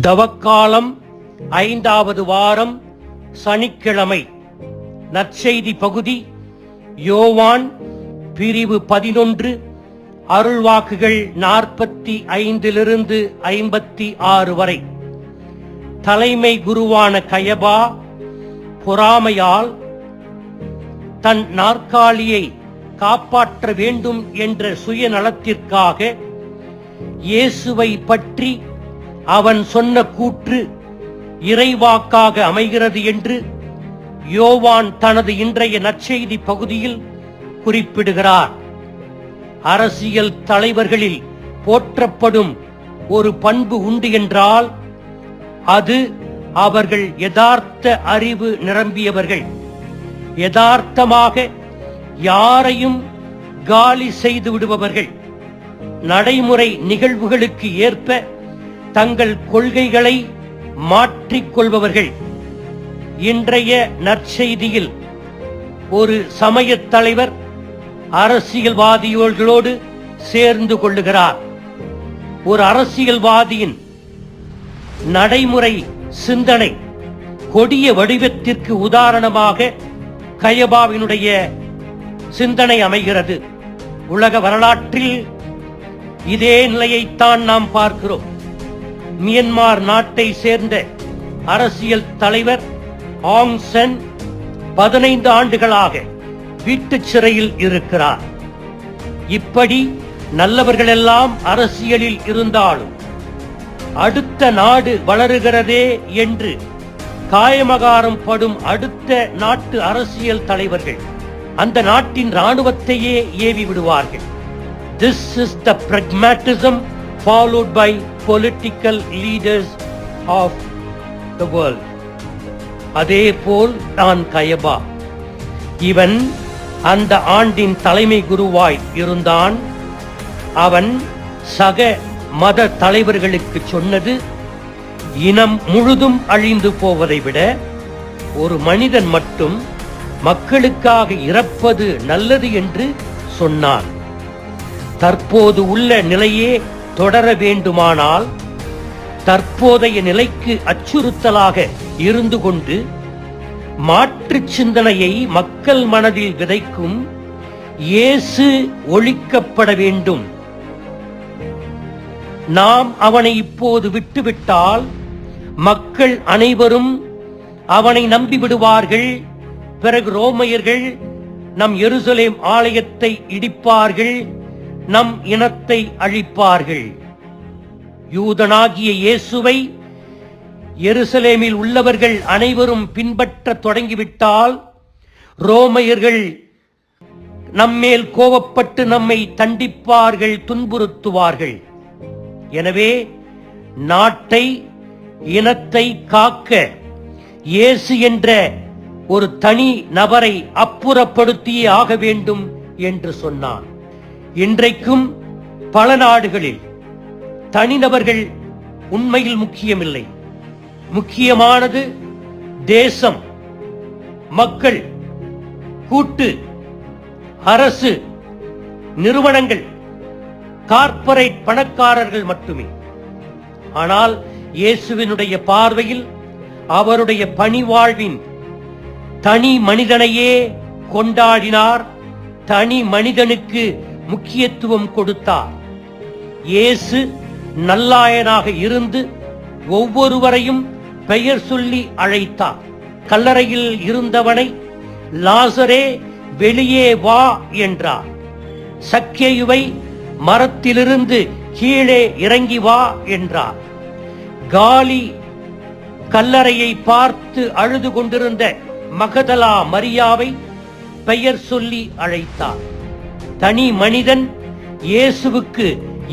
தவக்காலம் 5வது வாரம் சனிக்கிழமை. நற்செய்தி பகுதி யோவான் பிரிவு 11, அருள்வாக்குகள் 45 56 வரை. தலைமை குருவான கயபா பொறாமையால் தன் நாற்காலியை காப்பாற்ற வேண்டும் என்ற சுயநலத்திற்காக இயேசுவை பற்றி அவன் சொன்ன கூற்று இறைவாக்காக அமைகிறது என்று யோவான் தனது இன்றைய நற்செய்தி பகுதியில் குறிப்பிடுகிறார். அரசியல் தலைவர்களில் போற்றப்படும் ஒரு பண்பு உண்டு என்றால் அது அவர்கள் யதார்த்த அறிவு நிரம்பியவர்கள். யதார்த்தமாக யாரையும் காலி செய்து விடுபவர்கள். நடைமுறை நிகழ்வுகளுக்கு ஏற்ப தங்கள் கொள்கைகளை மாற்றிக்கொள்பவர்கள். இன்றைய நற்செய்தியில் ஒரு சமயத் தலைவர் அரசியல்வாதிகளோடு சேர்ந்து கொள்ளுகிறார். ஒரு அரசியல்வாதியின் நடைமுறை சிந்தனை கொடிய வடிவத்திற்கு உதாரணமாக கயபாவினுடைய சிந்தனை அமைகிறது. உலக வரலாற்றில் இதே நிலையைத்தான் நாம் பார்க்கிறோம். மியன்மார் நாட்டை சேர்ந்த அரசியல் தலைவர் ஆங் சன் 15 ஆண்டுகளாக வீட்டுச் சிறையில் இருக்கிறார். இப்படி நல்லவர்களெல்லாம் அரசியலில் இருந்தாலும் அடுத்த நாடு வளருகிறதே என்று காயமகாரம் படும் அடுத்த நாட்டு அரசியல் தலைவர்கள் அந்த நாட்டின் இராணுவத்தையே ஏவி விடுவார்கள். This is the pragmatism followed by political leaders of the world. அதேபோல் தான் கயபா. இவன் அந்த ஆண்டின் தலைமை குருவாய் இருந்தான். அவன் சக மத தலைவர்களுக்கு சொன்னது, இனம் முழுதும் அழிந்து போவதை விட ஒரு மனிதன் மட்டும் மக்களுக்காக இறப்பது நல்லது என்று சொன்னான். தற்போது உள்ள நிலையே தொடர வேண்டுமானால் தற்போதைய நிலைக்கு அச்சுறுத்தலாக இருந்து கொண்டு மாற்று சிந்தனையை மக்கள் மனதில் விதைக்கும் இயேசு ஒழிக்கப்பட வேண்டும். நாம் அவனை இப்போது விட்டுவிட்டால் மக்கள் அனைவரும் அவனை நம்பிவிடுவார்கள். பிறகு ரோமையர்கள் நம் எருசலேம் ஆலயத்தை இடிப்பார்கள், நம் இனத்தை அழிப்பார்கள். யூதனாகிய இயேசுவை எருசலேமில் உள்ளவர்கள் அனைவரும் பின்பற்ற தொடங்கிவிட்டால் ரோமையர்கள் நம்மேல் கோபப்பட்டு நம்மை தண்டிப்பார்கள், துன்புறுத்துவார்கள். எனவே நாட்டை இனத்தை காக்க இயேசு என்ற ஒரு தனி நபரை அப்புறப்படுத்தியே ஆக வேண்டும் என்று சொன்னான். இன்றைக்கும் பல நாடுகளில் தனிநபர்கள் உண்மையில் முக்கியமில்லை. முக்கியமானது தேசம், மக்கள், கூட்டு, அரசு, நிறுவனங்கள், கார்ப்பரேட் பணக்காரர்கள் மட்டுமே. ஆனால் இயேசுவினுடைய பார்வையில் அவருடைய பணிவாழ்வின் தனி மனிதனையே கொண்டாடினார். தனி மனிதனுக்கு முக்கியத்துவம் கொடுத்தார். இயேசு நல்லாயனாக இருந்து ஒவ்வொருவரையும் பெயர் சொல்லி அழைத்தார். கல்லறையில் இருந்தவனை லாசரே வெளியே வா என்றார். சக்கேயுவை மரத்திலிருந்து கீழே இறங்கி வா என்றார். காலி கல்லறையை பார்த்து அழுது கொண்டிருந்த மகதலா மரியாவை பெயர் சொல்லி அழைத்தார். தனி மனிதன் இயேசுவுக்கு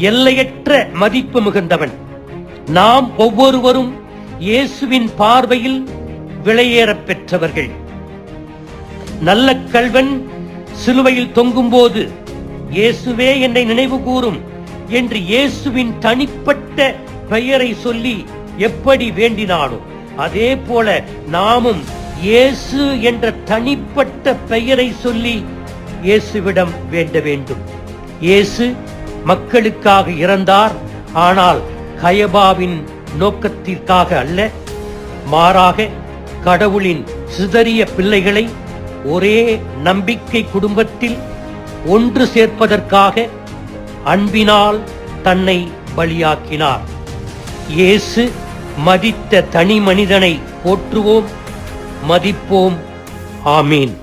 எல்லையற்ற மதிப்பு மிகுந்தவன். நாம் ஒவ்வொருவரும் இயேசுவின் பார்வையில் விலையேறப் பெற்றவர்கள். நல்ல கள்வன் சிலுவையில் தொங்கும்போது இயேசுவே என்னை நினைவு கூறும் என்று இயேசுவின் தனிப்பட்ட பெயரை சொல்லி எப்படி வேண்டினானோ அதே போல நாமும் இயேசு என்ற தனிப்பட்ட பெயரை சொல்லி இயேசுவிடம் வேண்ட வேண்டும். இயேசு மக்களுக்காக இறந்தார். ஆனால் கயபாவின் நோக்கத்திற்காக அல்ல, மாறாக கடவுளின் சிதறிய பிள்ளைகளை ஒரே நம்பிக்கை குடும்பத்தில் ஒன்று சேர்ப்பதற்காக அன்பினால் தன்னை பலியாக்கினார். இயேசு மதித்த தனி மனிதனை போற்றுவோம், மதிப்போம். ஆமீன்.